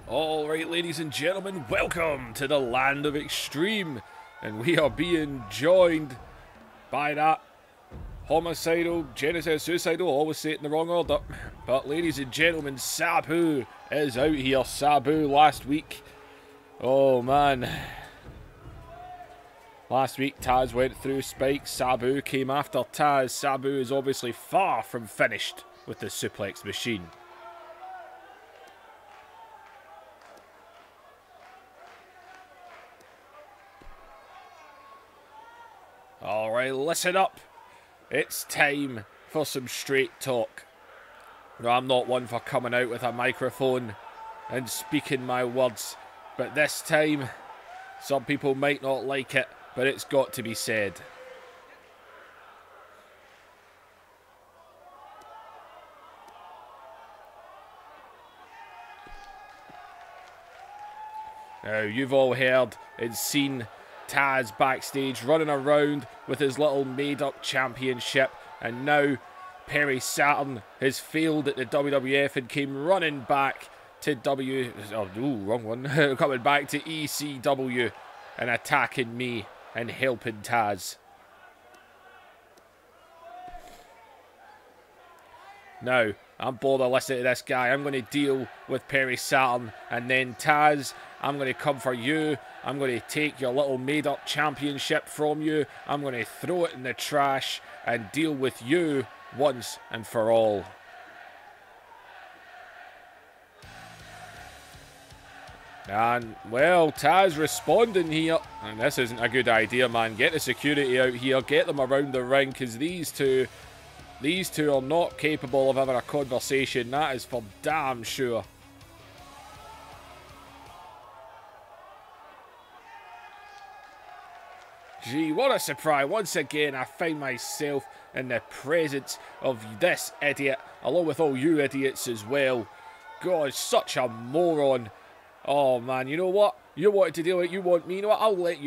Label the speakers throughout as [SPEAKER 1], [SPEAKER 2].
[SPEAKER 1] Alright, ladies and gentlemen, welcome to the land of extreme. And we are being joined by that homicidal, genocide, suicidal, always say it in the wrong order. But ladies and gentlemen, Sabu is out here. Sabu last week. Oh man. Last week Taz went through spikes, Sabu came after Taz. Sabu is obviously far from finished with the suplex machine. Alright, listen up. It's time for some straight talk. No, I'm not one for coming out with a microphone and speaking my words, but this time, some people might not like it, but it's got to be said. Now, you've all heard and seen Taz backstage running around with his little made-up championship, and now Perry Saturn has failed at the WWF and came running back to coming back to ECW and attacking me and helping Taz. Now, I'm bored of listening to this guy. I'm going to deal with Perry Saturn, and then Taz, I'm going to come for you. I'm going to take your little made-up championship from you. I'm going to throw it in the trash and deal with you once and for all. And, well, Taz responding here. And this isn't a good idea, man. Get the security out here. Get them around the ring, because these two are not capable of having a conversation. That is for damn sure. Gee, what a surprise. Once again, I find myself in the presence of this idiot, along with all you idiots as well. God, such a moron. Oh, man, you know what? You wanted to deal with it, you want me. You know what? I'll let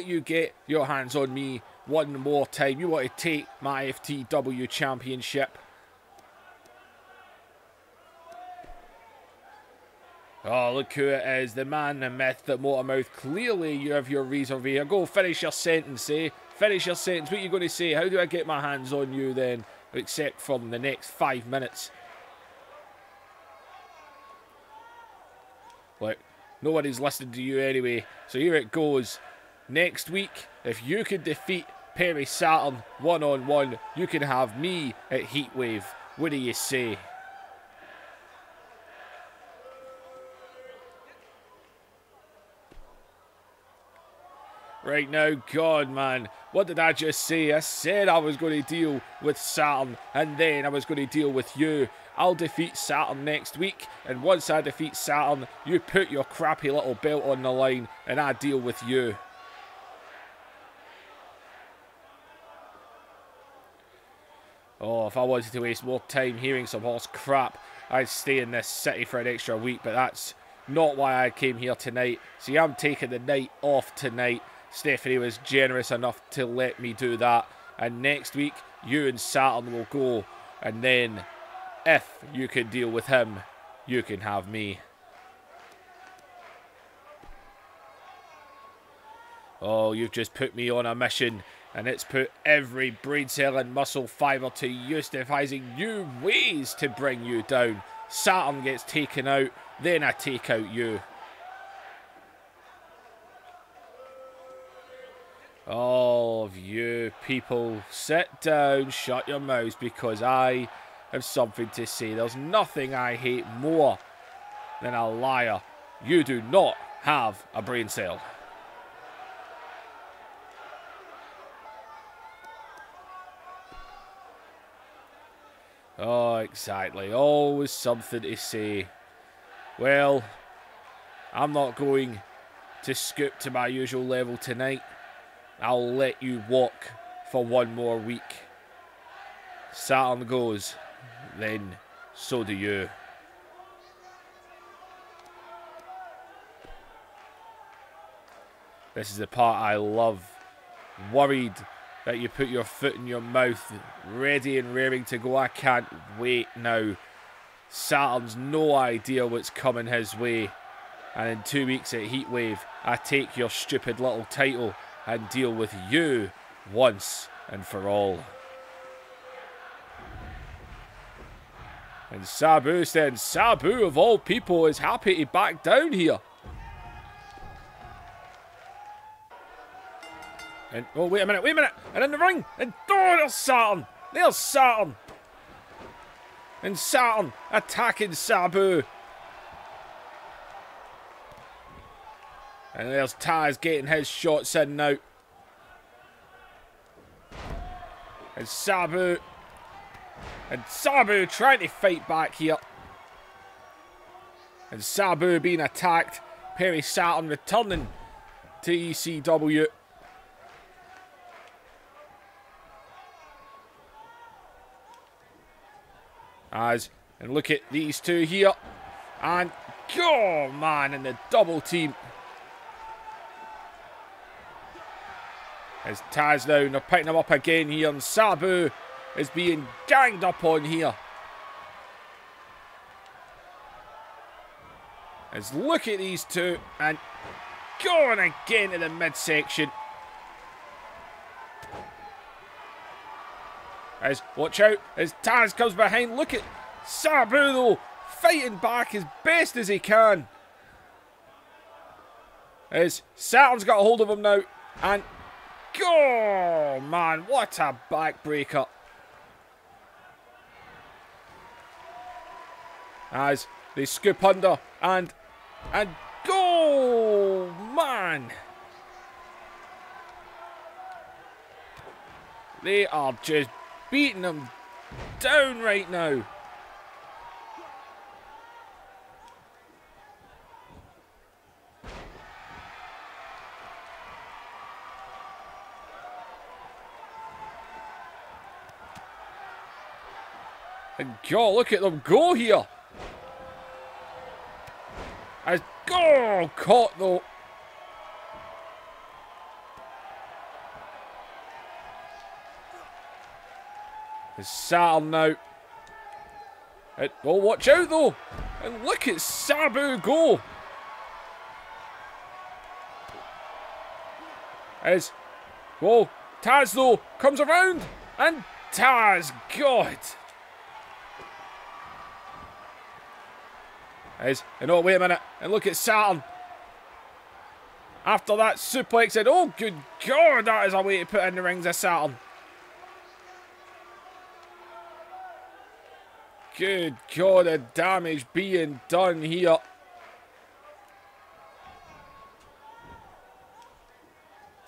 [SPEAKER 1] you get your hands on me one more time. You want to take my FTW championship. Oh, look who it is. The man, the myth, the Motormouth. Clearly, you have your reason for here. Go, finish your sentence, eh? Finish your sentence. What are you going to say? How do I get my hands on you then? Except from the next 5 minutes. Look, nobody's listening to you anyway. So here it goes. Next week, if you can defeat Perry Saturn one-on-one, you can have me at Heatwave. What do you say? Right now, God, man, what did I just say? I said I was going to deal with Saturn, and then I was going to deal with you. I'll defeat Saturn next week, and once I defeat Saturn, you put your crappy little belt on the line, and I deal with you. Oh, if I wanted to waste more time hearing some horse crap, I'd stay in this city for an extra week, but that's not why I came here tonight. See, I'm taking the night off tonight. Stephanie was generous enough to let me do that. And next week, you and Saturn will go. And then, if you can deal with him, you can have me. Oh, you've just put me on a mission. And it's put every brain cell and muscle fibre to use, devising new ways to bring you down. Saturn gets taken out, then I take out you. All of you people, sit down, shut your mouths, because I have something to say. There's nothing I hate more than a liar. You do not have a brain cell. Oh, exactly. Always something to say. Well, I'm not going to scoop to my usual level tonight. I'll let you walk for one more week. Saturn goes, then so do you. This is the part I love. Worried that you put your foot in your mouth, ready and raring to go. I can't wait now. Saturn's no idea what's coming his way. And in 2 weeks at Heatwave, I take your stupid little title and deal with you once and for all. And Sabu then, Sabu of all people is happy to back down here. And, oh, wait a minute. And in the ring. And, oh, there's Saturn. There's Saturn. And Saturn attacking Sabu. And there's Taz getting his shots in now. And Sabu trying to fight back here. And Sabu being attacked. Perry Saturn returning to ECW. And look at these two here. And, oh man, in the double team. As Taz now, and they're picking him up again here. And Sabu is being ganged up on here. As look at these two. And going again to the midsection. As, watch out, as Taz comes behind. Look at Sabu though, fighting back as best as he can. As Saturn's got a hold of him now. And, oh man, what a backbreaker. As they scoop under. And go, man. They are just beating them down right now. And God, look at them go here. As go caught though. It's Saturn now. Oh, watch out though. And look at Sabu go. As, whoa, Taz though comes around. And Taz, God. As, and oh, wait a minute. And look at Saturn. After that suplex, and oh, good God, that is a way to put in the rings of Saturn. Good God, the damage being done here.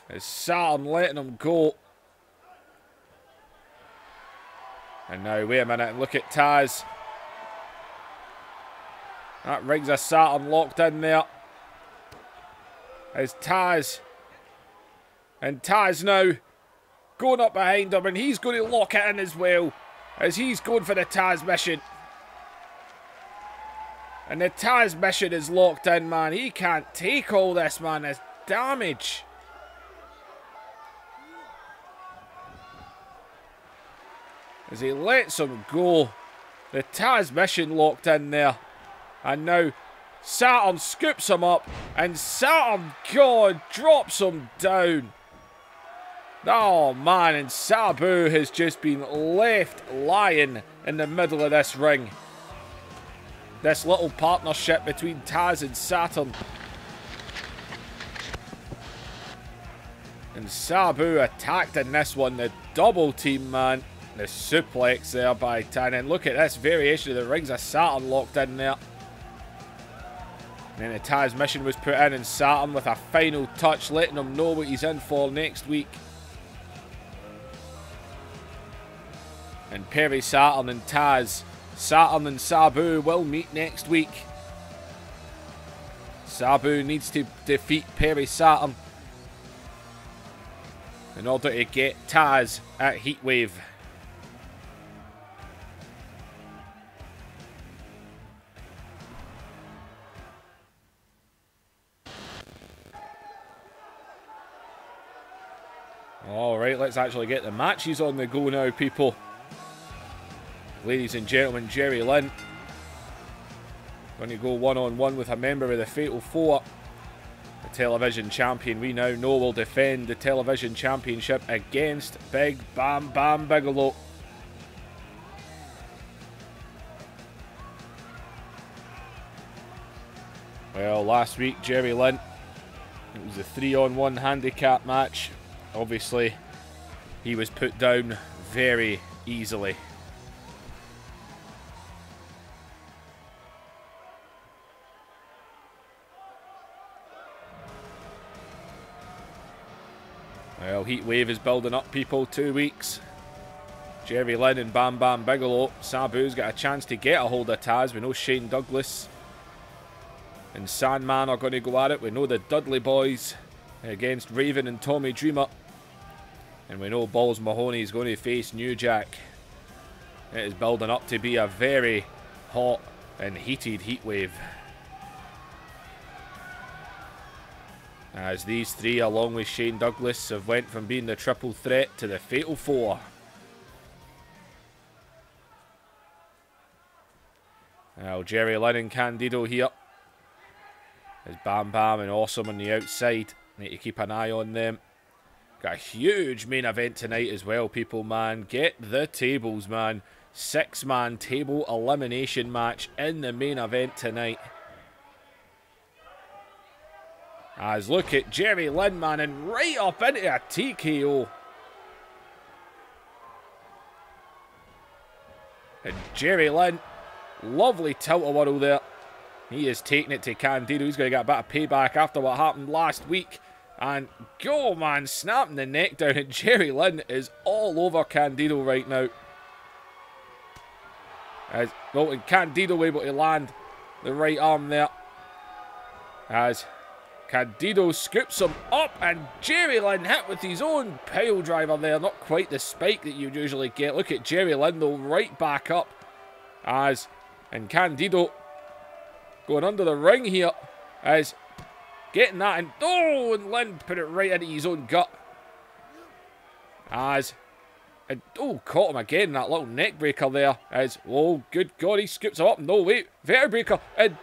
[SPEAKER 1] As Saturn letting him go. And now, wait a minute, and look at Taz. That rings of Saturn locked in there. As Taz. And Taz now going up behind him, and he's going to lock it in as well. As he's going for the Taz mission. And the Taz mission is locked in, man. He can't take all this, man. This damage. As he lets him go. The Taz mission locked in there. And now Saturn scoops him up. And Saturn, God, drops him down. Oh man, and Sabu has just been left lying in the middle of this ring. This little partnership between Taz and Saturn. And Sabu attacked in this one, the double team, man. The suplex there by Tan. And look at this variation of the rings of Saturn locked in there. And then the Taz mission was put in, and Saturn with a final touch, letting him know what he's in for next week. And Perry Saturn and Taz, Saturn and Sabu will meet next week. Sabu needs to defeat Perry Saturn in order to get Taz at Heatwave. Alright, let's actually get the matches on the go now, people. Ladies and gentlemen, Jerry Lynn Going to go one-on-one with a member of the Fatal Four. The television champion we now know will defend the television championship against Big Bam Bam Bigelow. Well, last week, Jerry Lynn, it was a 3-on-1 handicap match. Obviously, he was put down very easily. Well, Heat Wave is building up, people. 2 weeks. Jerry Lynn and Bam Bam Bigelow. Sabu's got a chance to get a hold of Taz. We know Shane Douglas and Sandman are going to go at it. We know the Dudley Boys against Raven and Tommy Dreamer. And we know Balls Mahoney is going to face New Jack. It is building up to be a very hot and heated heat wave. As these three, along with Shane Douglas, have went from being the triple threat to the Fatal Four. Now Jerry Lynn and Candido here. There's Bam Bam and Awesome on the outside. Need to keep an eye on them. Got a huge main event tonight as well, people, man. Get the tables, man. 6-man table elimination match in the main event tonight. As look at Jerry Lynn, man, and right up into a TKO. And Jerry Lynn, lovely tilt-a-whirl there. He is taking it to Candido. He's going to get a bit of payback after what happened last week. And go, man, snapping the neck down. And Jerry Lynn is all over Candido right now. As, well, and Candido able to land the right arm there. As Candido scoops him up, and Jerry Lynn hit with his own pile driver there. Not quite the spike that you'd usually get. Look at Jerry Lynn, though, right back up. And Candido going under the ring here. As getting that, and oh, and Lynn put it right into his own gut. And oh, caught him again, that little neck breaker there. Oh, good God, he scoops him up. No, wait, vertebreaker. And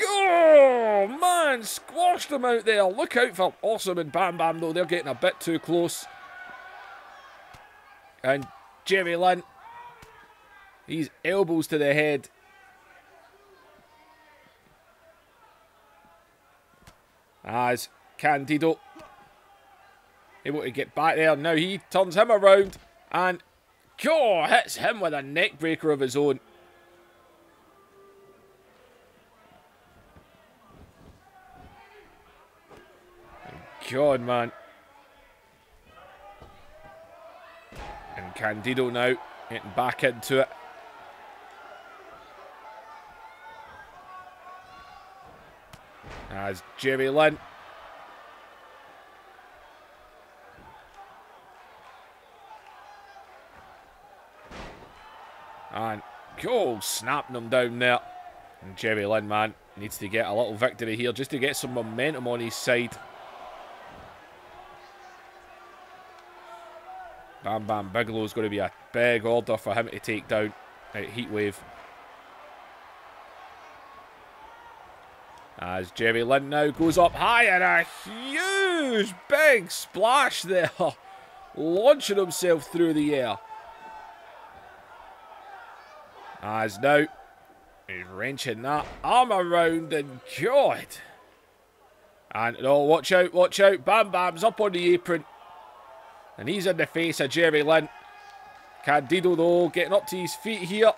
[SPEAKER 1] oh, man, squashed him out there. Look out for Awesome and Bam Bam, though. They're getting a bit too close. And Jerry Lynn, these elbows to the head. As Candido able to get back there. Now he turns him around and hits him with a neck breaker of his own. God, man. And Candido now getting back into it. As Jerry Lynn. And snapping him down there. And Jerry Lynn, man, needs to get a little victory here just to get some momentum on his side. Bam Bam Bigelow is going to be a big order for him to take down at Heatwave. As Jerry Lynn now goes up high, and a huge big splash there. Launching himself through the air. As now he's wrenching that arm around, and God. And oh, watch out, watch out. Bam Bam's up on the apron. And he's in the face of Jerry Lynn. Candido, though, getting up to his feet here.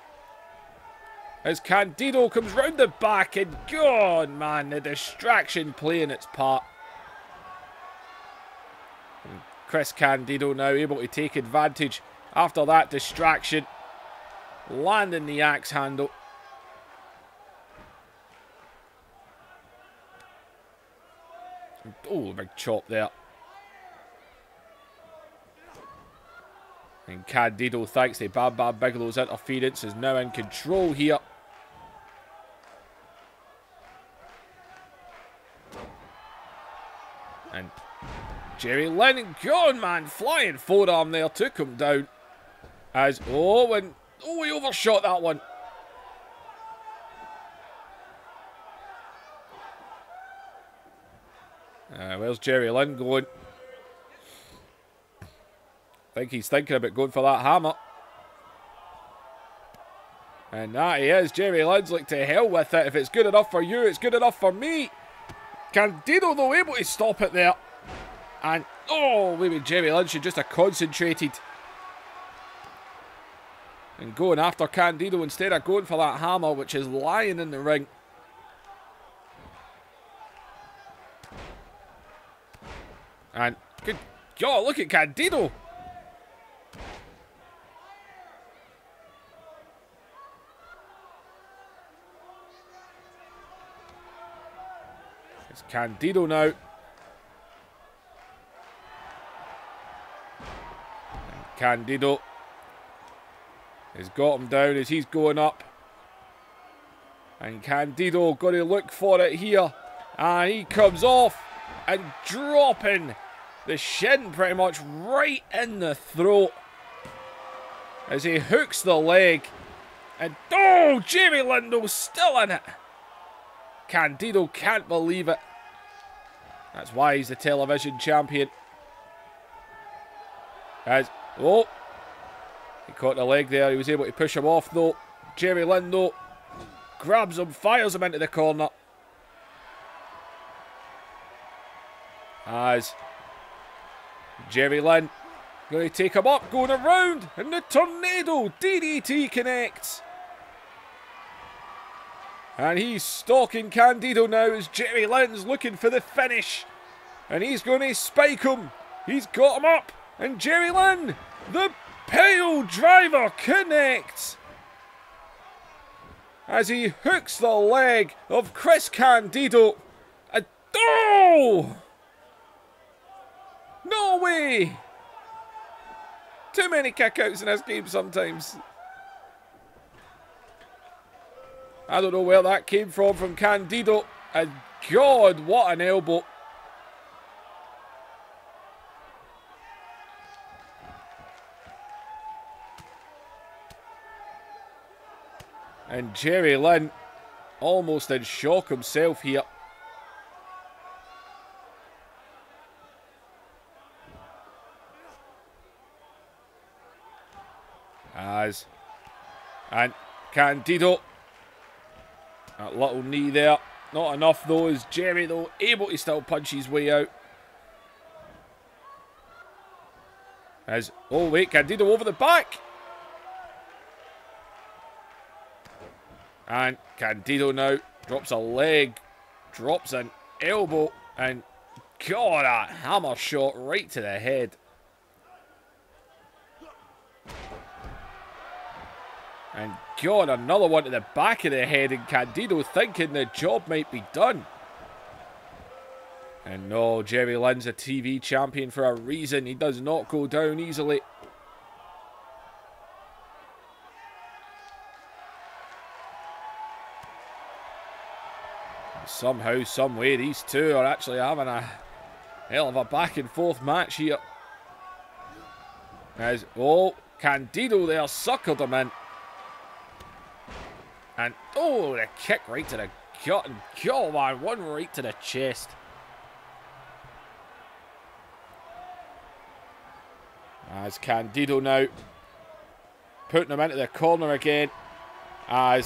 [SPEAKER 1] As Candido comes round the back, and God, man, the distraction playing its part. And Chris Candido now able to take advantage after that distraction. Landing the axe handle. Oh, big chop there. And Candido, thanks to Bam Bam Bigelow's interference, is now in control here. And Jerry Lynn, God, man, flying forearm there, took him down. As, he overshot that one. Where's Jerry Lynn going? I think he's thinking about going for that hammer. And that he is. Jerry Lynn's like, to hell with it. If it's good enough for you, it's good enough for me. Candido, though, able to stop it there. And, oh, maybe Jerry Lynn should just have concentrated. And going after Candido instead of going for that hammer, which is lying in the ring. And, good God, look at Candido. It's Candido now. And Candido has got him down as he's going up. And Candido going to look for it here. And he comes off and dropping the shin pretty much right in the throat. As he hooks the leg. And oh, Jerry Lynn still in it. Candido can't believe it. That's why he's the television champion. As, oh, he caught the leg there. He was able to push him off though. Jerry Lynn though grabs him, fires him into the corner. As Jerry Lynn going to take him up, going around, and the tornado DDT connects. And he's stalking Candido now as Jerry Lynn's looking for the finish. And he's going to spike him. He's got him up. And Jerry Lynn, the pile driver, connects. As he hooks the leg of Chris Candido. And oh! No way! Too many kickouts in this game sometimes. I don't know where that came from Candido. And God, what an elbow. And Jerry Lynn almost in shock himself here. And Candido. That little knee there. Not enough though, as Jerry though able to still punch his way out. As, oh wait, Candido over the back. And Candido now drops a leg, drops an elbow, and God, a hammer shot right to the head. And God, another one to the back of the head, and Candido thinking the job might be done. And no, Jerry Lynn's a TV champion for a reason. He does not go down easily. Somehow, some way, these two are actually having a hell of a back and forth match here. As, oh, Candido there suckered him in. And, oh, the kick right to the gut. And, oh, man, one right to the chest. As Candido now putting him into the corner again. And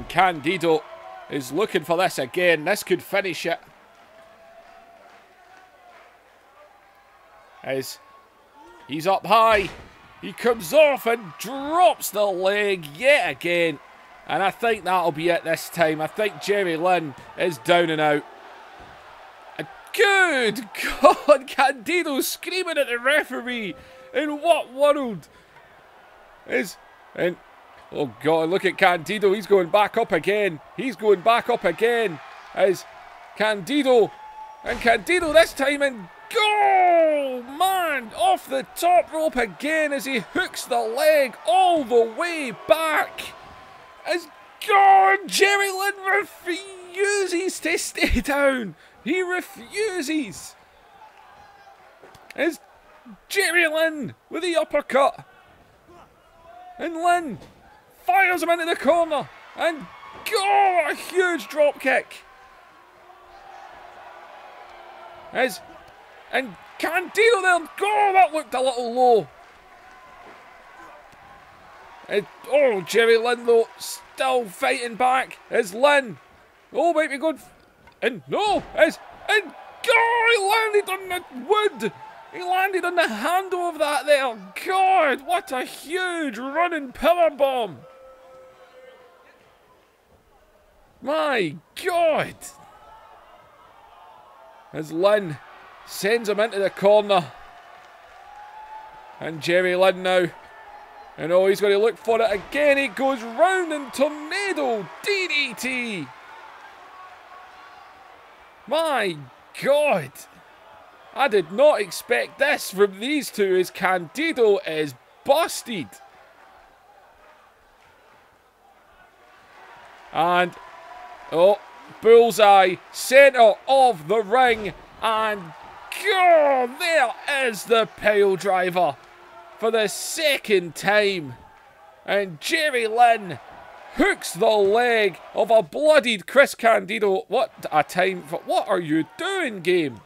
[SPEAKER 1] Candido is looking for this again. This could finish it. As he's up high. He comes off and drops the leg yet again. And I think that'll be it this time. I think Jerry Lynn is down and out. And good God, Candido screaming at the referee. In what world? And oh God, look at Candido. He's going back up again. He's going back up again. As Candido. And Candido this time. And go, man, off the top rope again as he hooks the leg all the way back. As God, Jerry Lynn refuses to stay down. He refuses. As Jerry Lynn with the uppercut. And Lynn fires him into the corner. And God, a huge drop kick. And Candido there. Oh, that looked a little low. Oh, Jerry Lynn though, still fighting back. Is Lynn. Oh, might be good. And no, and oh, he landed on the wood. He landed on the handle of that there. God, what a huge running power bomb. My God. As Lynn sends him into the corner. And Jerry Lynn now. And oh, he's going to look for it again. It goes round and tornado DDT. My God. I did not expect this from these two, as Candido is busted. And, oh, bullseye, centre of the ring. And, God, there is the pile driver for the second time. And Jerry Lynn hooks the leg of a bloodied Chris Candido. What a time for... What are you doing, game?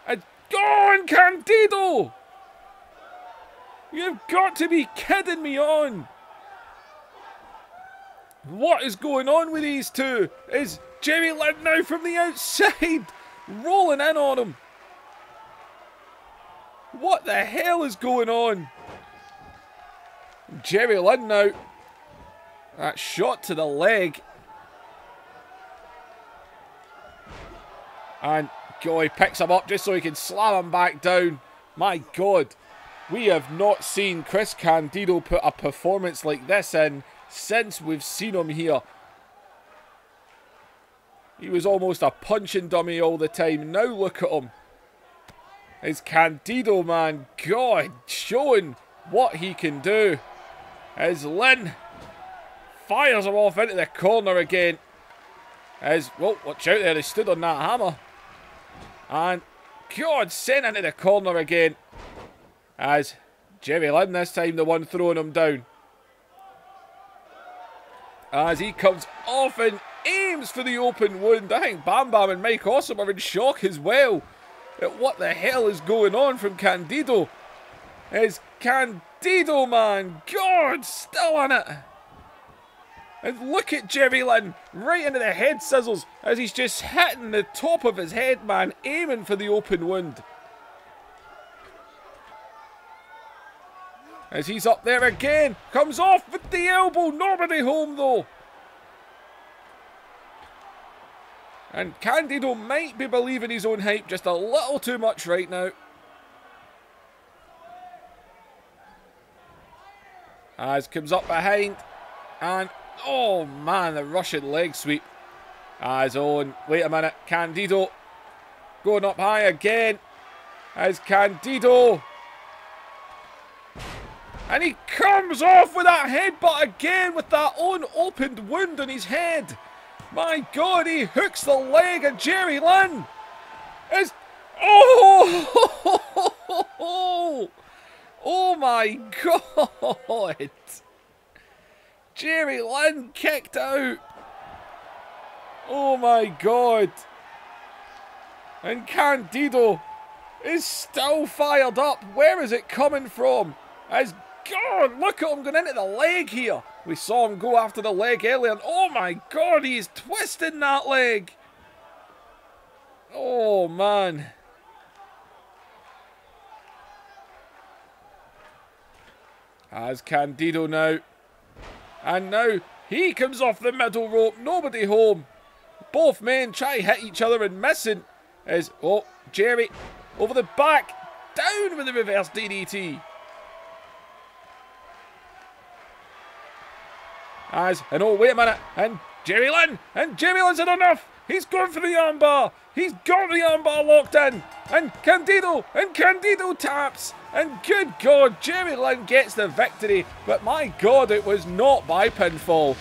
[SPEAKER 1] And go on, Candido! You've got to be kidding me on. What is going on with these two? Is Jerry Lynn now from the outside rolling in on him? What the hell is going on? Jerry Lynn now. That shot to the leg. And go, he picks him up just so he can slam him back down. My God. We have not seen Chris Candido put a performance like this in since we've seen him here. He was almost a punching dummy all the time. Now look at him. It's Candido, man. God, showing what he can do. As Lynn fires him off into the corner again. As, well, watch out there, he stood on that hammer. And, God, sent into the corner again. As Jerry Lynn this time the one throwing him down. As he comes off and aims for the open wound. I think Bam Bam and Mike Awesome are in shock as well at what the hell is going on from Candido. As Candido, man, God, still on it. And look at Jerry Lynn, right into the head sizzles, as he's just hitting the top of his head, man, aiming for the open wound. As he's up there again, comes off with the elbow, nobody home though. And Candido might be believing his own hype just a little too much right now. As comes up behind, and oh man, the Russian leg sweep. As on, wait a minute, Candido going up high again. As Candido. And he comes off with that headbutt again with that own opened wound on his head. My God, he hooks the leg of Jerry Lynn. It's, oh, oh my God. Jerry Lynn kicked out. Oh my God. And Candido is still fired up. Where is it coming from? As God, look at him going into the leg here. We saw him go after the leg earlier. And oh my God, he's twisting that leg. Oh man. As Candido now. And now he comes off the middle rope. Nobody home. Both men try to hit each other and missing. As, oh, Jerry over the back. Down with the reverse DDT. As, and oh, wait a minute, and Jerry Lynn said enough. He's going for the armbar. He's got the armbar locked in. And Candido taps. And good God, Jerry Lynn gets the victory. But my God, it was not by pinfall.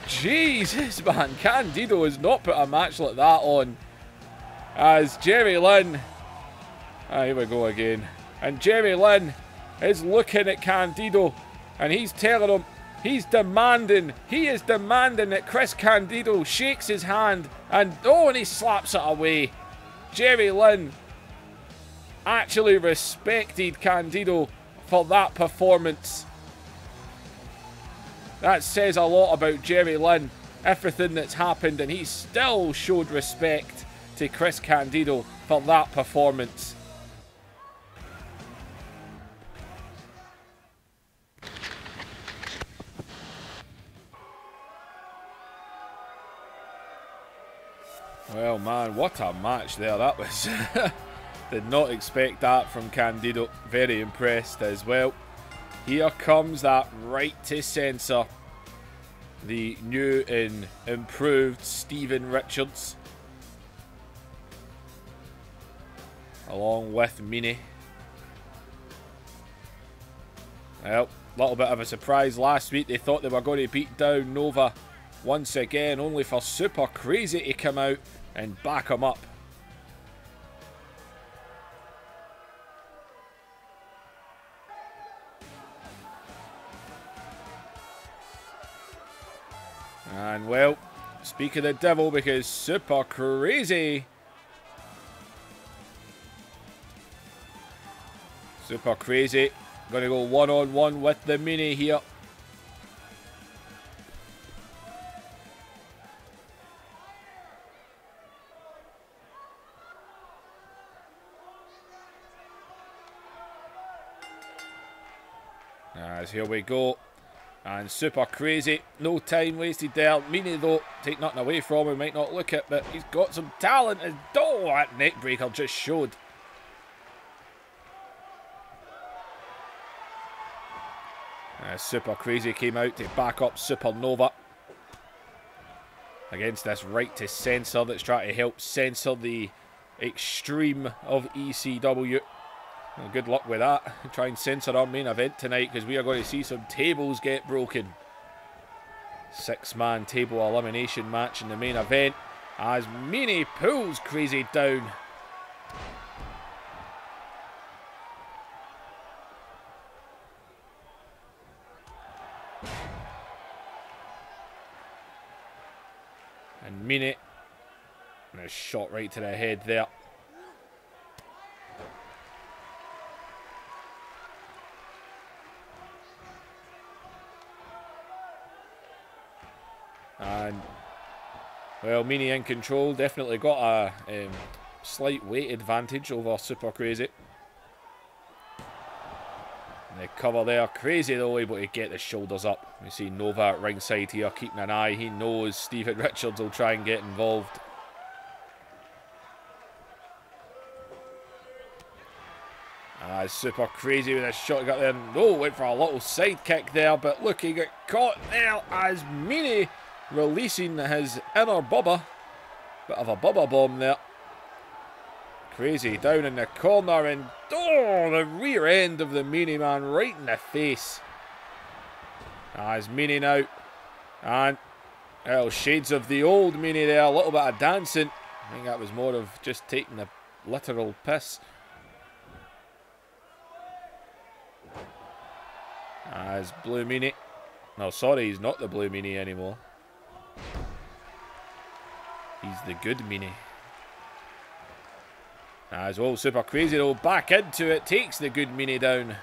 [SPEAKER 1] Jesus, man, Candido has not put a match like that on. As Jerry Lynn, here we go again. And Jerry Lynn is looking at Candido. And he's telling him, He's demanding. He is demanding that Chris Candido shakes his hand. And oh, and he slaps it away. Jerry Lynn actually respected Candido for that performance. That says a lot about Jerry Lynn. Everything that's happened, and he still showed respect to Chris Candido for that performance. Well, man, what a match there that was. Did not expect that from Candido. Very impressed as well. Here comes that right to censor. The new and improved Steven Richards. Along with Meanie. Well, a little bit of a surprise last week. They thought they were going to beat down Nova once again, only for Super Crazy to come out and back him up. And well, speak of the devil, because Super Crazy going to go one-on-one with the Meanie here. As here we go. And Super Crazy, no time wasted there. Meanie, though, take nothing away from him, might not look it, but he's got some talent. And oh, that neck breaker just showed. Super Crazy came out to back up Supernova against this right to censor that's trying to help censor the extreme of ECW. Well, good luck with that. Try and censor our main event tonight, because we are going to see some tables get broken. 6-man table elimination match in the main event as Meanie pulls Crazy down. And Meanie, and a shot right to the head there. And, well, Meanie in control. Definitely got a slight weight advantage over Super Crazy. And the cover there. Crazy, though, able to get the shoulders up. You see Nova at ringside here, keeping an eye. He knows Steven Richards will try and get involved. Super Crazy with a shot got there. No, went for a little side kick there, but look, he got caught there as Meanie releasing his inner Bubba. Bit of a Bubba bomb there. Crazy down in the corner, and oh, the rear end of the Meanie man right in the face. As Meanie now, and well, shades of the old Meanie there, a little bit of dancing. I think that was more of just taking a literal piss. As Blue Meanie, no, sorry, he's not the Blue Meanie anymore. He's the good Meanie. As well, Super Crazy though, back into it, takes the good Meanie down.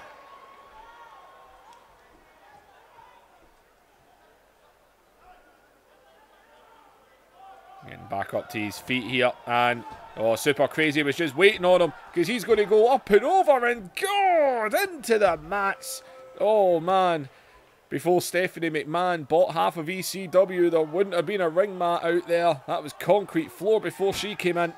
[SPEAKER 1] Getting back up to his feet here, and oh, Super Crazy was just waiting on him, because he's going to go up and over, and God, into the mats. Oh man, before Stephanie McMahon bought half of ECW, there wouldn't have been a ring mat out there. That was concrete floor before she came in.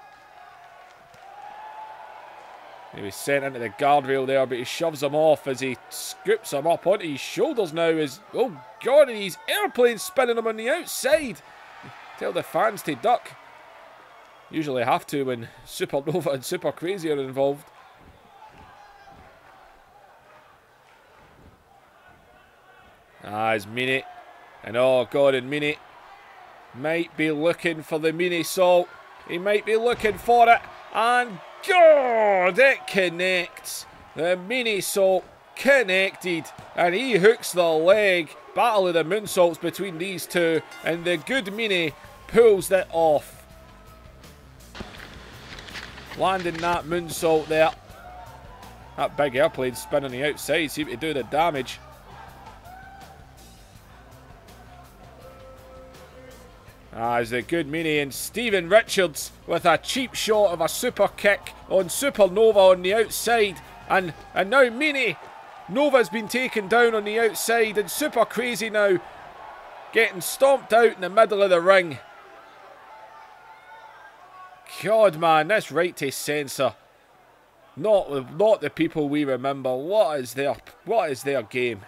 [SPEAKER 1] He was sent into the guardrail there, but he shoves him off as he scoops him up onto his shoulders now. As, oh God, and he's airplane spinning him on the outside. Tell the fans to duck. Usually have to when Supernova and Super Crazy are involved. As Meanie, and oh God, and Meanie might be looking for the Meanie salt. He might be looking for it, and God, it connects. The Meanie salt connected. And he hooks the leg. Battle of the moonsaults between these two. And the good Meanie pulls that off. Landing that moonsault there. That big airplane spin on the outside seemed to do the damage. As the good Meanie and Stephen Richards with a cheap shot of a super kick on Supernova on the outside. And now Meanie. Nova's been taken down on the outside and Super Crazy now getting stomped out in the middle of the ring. God, man, that's right to censor. Not the people we remember. What is their game?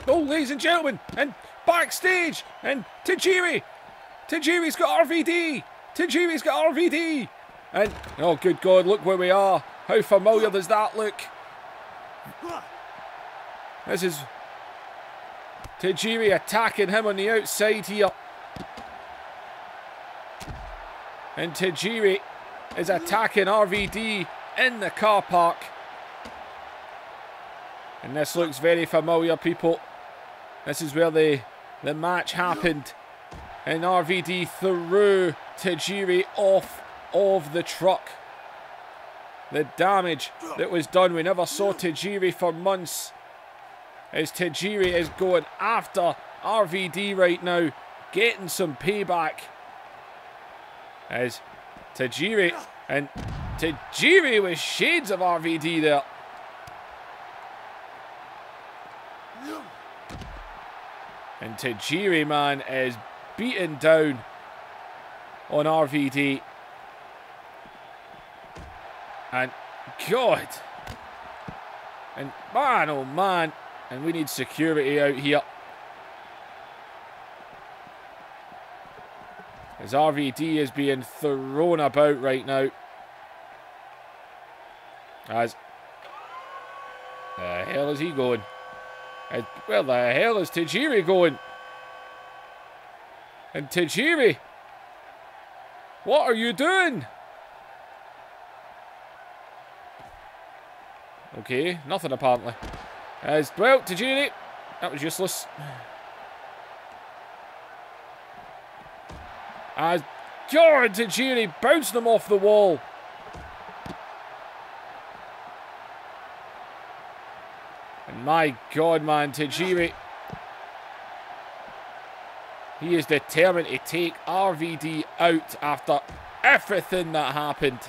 [SPEAKER 1] Oh, ladies and gentlemen, and backstage, and Tajiri's got RVD. Tajiri's got RVD. And, oh, good God, look where we are. How familiar does that look? This is Tajiri attacking him on the outside here. And Tajiri is attacking RVD in the car park. And this looks very familiar, people. This is where the match happened. And RVD threw Tajiri off of the truck. The damage that was done. We never saw Tajiri for months. As Tajiri is going after RVD right now. Getting some payback. As Tajiri. And Tajiri with shades of RVD there. And Tajiri, man, is beaten down on RVD. And God. And man, oh man. And we need security out here. As RVD is being thrown about right now. As the hell is he going? Where the hell is Tajiri going? And Tajiri, what are you doing? Okay, nothing apparently. As well, Tajiri, that was useless. As God, Tajiri bounced them off the wall. And my God, man, Tajiri. He is determined to take RVD out after everything that happened.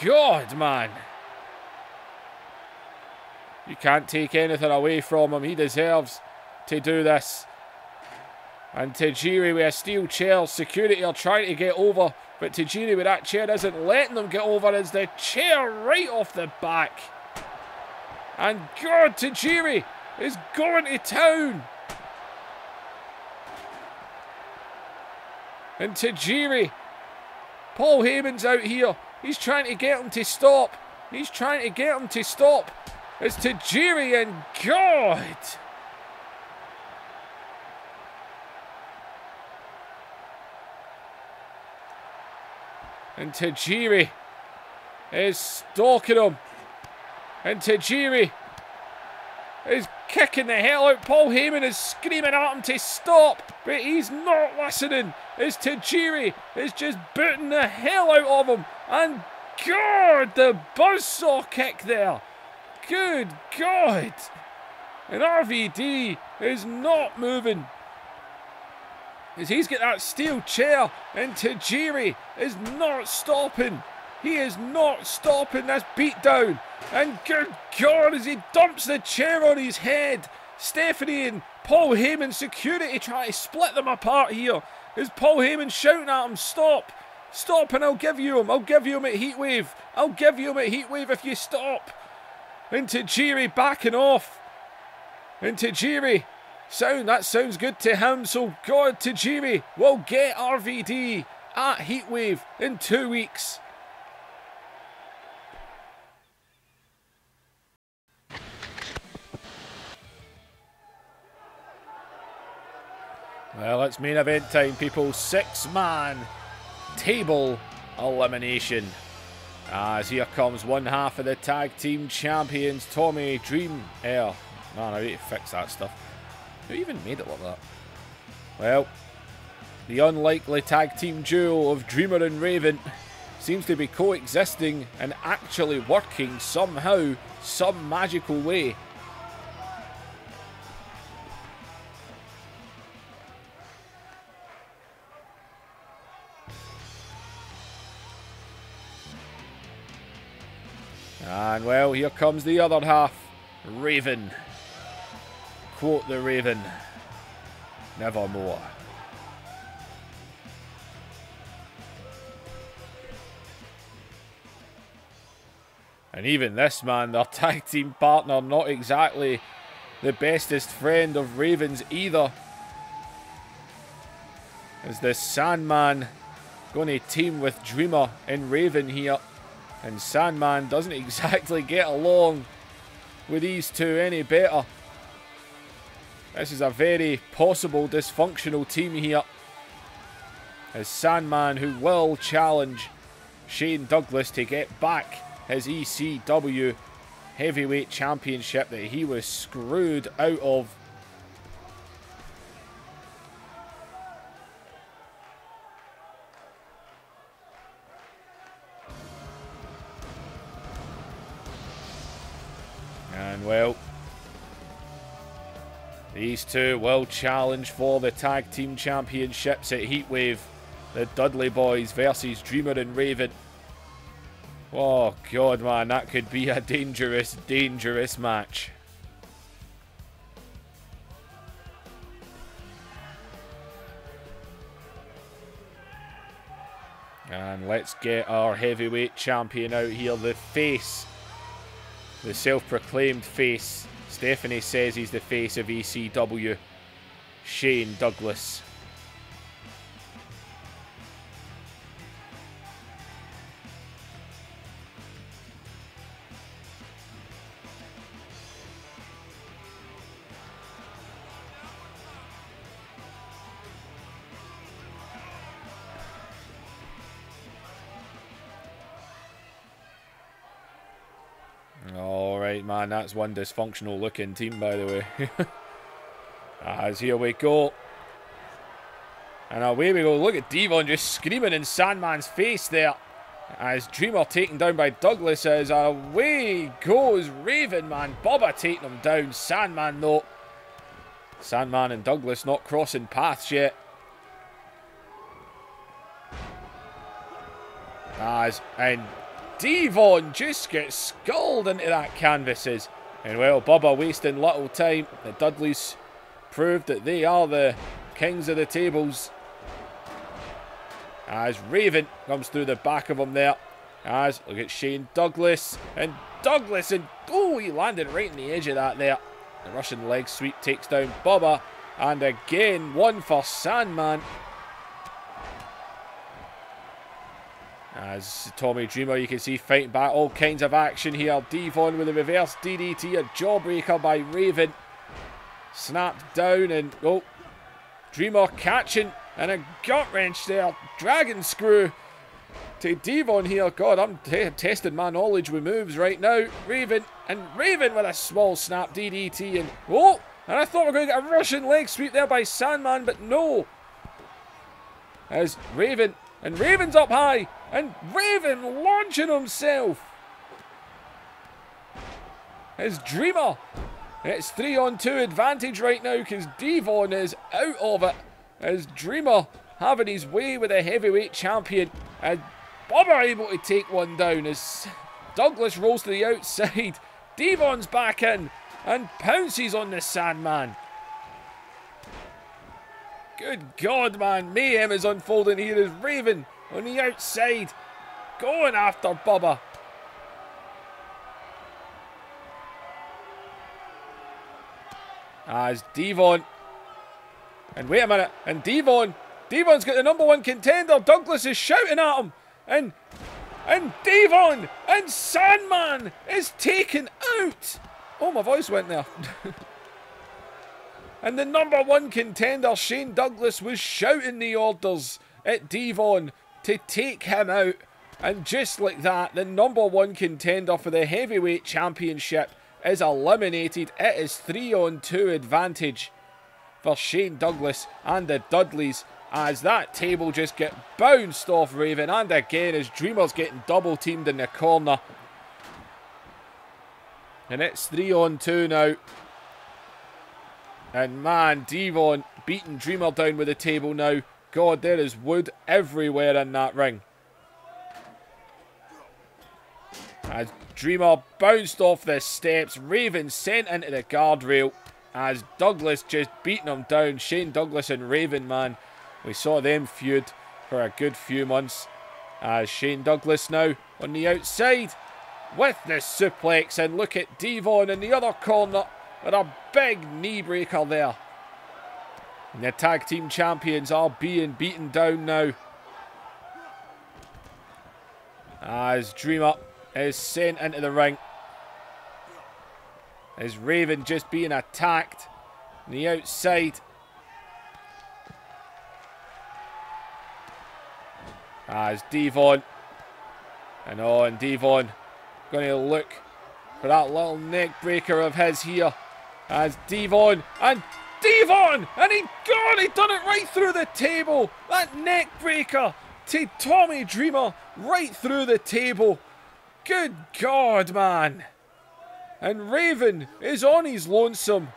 [SPEAKER 1] God, man. You can't take anything away from him. He deserves to do this. And Tajiri with a steel chair. Security are trying to get over. But Tajiri with that chair isn't letting them get over. As the chair right off the back. And God, Tajiri is going to town. And Tajiri. Paul Heyman's out here. He's trying to get him to stop. He's trying to get him to stop. It's Tajiri and God. And Tajiri is stalking him. And Tajiri is kicking the hell out. Paul Heyman is screaming at him to stop. But he's not listening. As Tajiri is just booting the hell out of him. And God, the buzzsaw kick there. Good God. And RVD is not moving. As he's got that steel chair. And Tajiri is not stopping. He is not stopping this beatdown. And good God, as he dumps the chair on his head. Stephanie and Paul Heyman security try to split them apart here. As Paul Heyman shouting at him, stop. Stop and I'll give you him. I'll give you him at Heatwave. I'll give you him at Heatwave if you stop. And Tajiri backing off. And Tajiri, that sounds good to him. So God, Tajiri will get RVD at Heatwave in 2 weeks. Well, it's main event time, people. 6-man table elimination. As here comes one half of the tag team champions, Tommy Dream. Man, I need to fix that stuff. Who even made it like that? Well, the unlikely tag team duo of Dreamer and Raven seems to be coexisting and actually working somehow, some magical way. And well, here comes the other half, Raven. Quote the Raven, nevermore. And even this man, their tag team partner, not exactly the bestest friend of Raven's either. Is the Sandman going to team with Dreamer and Raven here? And Sandman doesn't exactly get along with these two any better. This is a very possible dysfunctional team here. As Sandman, who will challenge Shane Douglas to get back his ECW Heavyweight Championship that he was screwed out of. And well, these two will challenge for the tag team championships at Heatwave. The Dudley Boys versus Dreamer and Raven. Oh god, man, that could be a dangerous, dangerous match. And let's get our heavyweight champion out here, the face. The self-proclaimed face. Stephanie says he's the face of ECW. Shane Douglas. Alright, man, that's one dysfunctional looking team, by the way. As here we go. And away we go. Look at Devon just screaming in Sandman's face there. As Dreamer taken down by Douglas, as away goes Raven, man. Bubba taking him down. Sandman, though. Sandman and Douglas not crossing paths yet. And Devon just gets sculled into that canvases. And well, Bubba wasting little time. The Dudleys proved that they are the kings of the tables. As Raven comes through the back of him there. As, look at Shane Douglas. And Douglas, and oh, he landed right in the edge of that there. The Russian leg sweep takes down Bubba. And again, one for Sandman. As Tommy Dreamer, you can see fighting back, all kinds of action here. Devon with a reverse DDT, a jawbreaker by Raven. Snapped down and, oh, Dreamer catching, and a gut wrench there. Dragon screw to Devon here. God, I'm testing my knowledge with moves right now. Raven with a small snap DDT, and oh, and I thought we were going to get a Russian leg sweep there by Sandman, but no. As Raven, and Raven's up high. And Raven launching himself. As Dreamer. It's 3-on-2 advantage right now because Devon is out of it. As Dreamer having his way with a heavyweight champion. And Bubba able to take one down as Douglas rolls to the outside. Devon's back in and pounces on the Sandman. Good God, man. Mayhem is unfolding here as Raven on the outside, going after Bubba. As Devon, and wait a minute, and Devon's got the #1 contender. Douglas is shouting at him, and Devon and Sandman is taken out. Oh, my voice went there. And the #1 contender, Shane Douglas, was shouting the orders at Devon to take him out. And just like that, the #1 contender for the heavyweight championship is eliminated. It is 3-on-2 advantage for Shane Douglas and the Dudleys, as that table just get bounced off Raven. And again, as Dreamer's getting double teamed in the corner. And it's 3-on-2 now. And man, Devon beating Dreamer down with the table now. God, there is wood everywhere in that ring. As Dreamer bounced off the steps, Raven sent into the guardrail. As Douglas just beating him down. Shane Douglas and Raven, man. We saw them feud for a good few months. As Shane Douglas now on the outside with the suplex. And look at Devon in the other corner with a big knee breaker there. And the tag team champions are being beaten down now. As Dreamer is sent into the ring. As Raven just being attacked on the outside. As Devon. And Devon going to look for that little neck breaker of his here. As Devon. And Devon! And he done it right through the table. That neck breaker to Tommy Dreamer right through the table. Good God, man. And Raven is on his lonesome.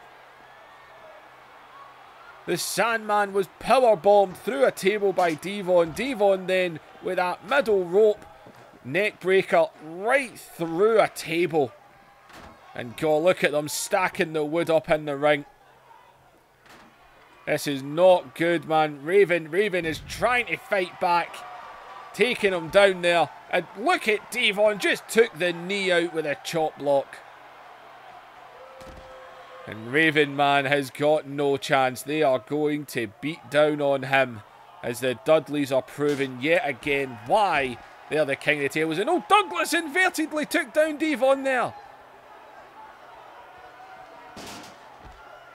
[SPEAKER 1] The Sandman was powerbombed through a table by Devon. Devon then with that middle rope neck breaker right through a table. And God, look at them stacking the wood up in the ring. This is not good, man. Raven is trying to fight back. Taking him down there. And look at Devon. Just took the knee out with a chop block. And Raven, man, has got no chance. They are going to beat down on him. As the Dudleys are proving yet again why they're the king of the tables. And oh, Douglas invertedly took down Devon there.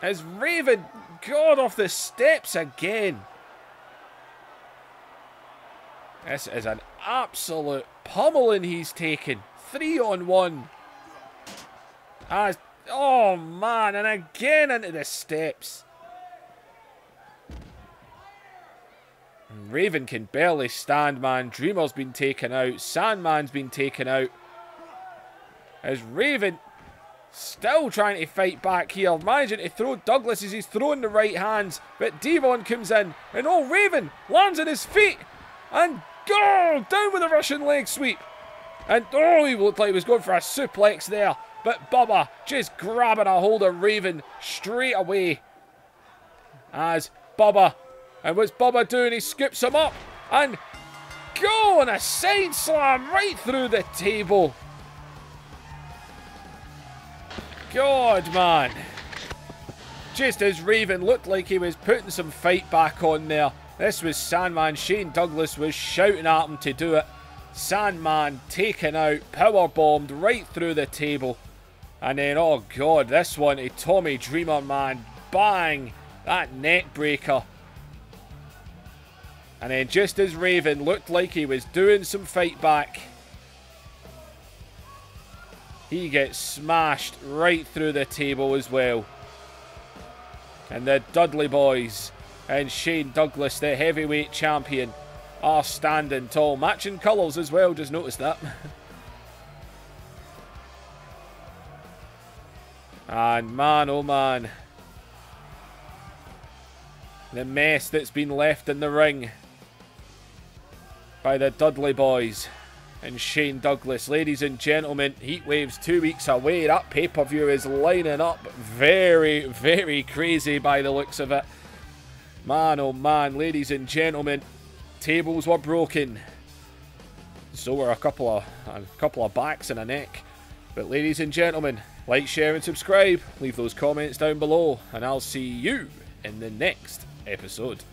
[SPEAKER 1] As Raven got off the steps again. This is an absolute pummeling he's taken. 3-on-1. As, oh man, and again into the steps. Raven can barely stand, man. Dreamer's been taken out. Sandman's been taken out. As Raven still trying to fight back here. Managing to throw Douglas as he's throwing the right hands. But Devon comes in. And oh, Raven lands on his feet. And go down with a Russian leg sweep. And oh, he looked like he was going for a suplex there. But Bubba just grabbing a hold of Raven straight away. As Bubba. And what's Bubba doing? He scoops him up. And go on a side slam right through the table. God, man. Just as Raven looked like he was putting some fight back on there. This was Sandman. Shane Douglas was shouting at him to do it. Sandman taken out, powerbombed right through the table. And then, oh God, this one to Tommy Dreamer, man. Bang! That neck breaker. And then just as Raven looked like he was doing some fight back, he gets smashed right through the table as well. And the Dudley boys and Shane Douglas, the heavyweight champion, are standing tall. Matching colours as well, just noticed that. And man, oh man. The mess that's been left in the ring by the Dudley boys and Shane Douglas. Ladies and gentlemen, Heatwave's 2 weeks away. That pay-per-view is lining up very, very crazy by the looks of it. Man, oh man, ladies and gentlemen, tables were broken. So were a couple of backs and a neck. But ladies and gentlemen, like, share and subscribe. Leave those comments down below. And I'll see you in the next episode.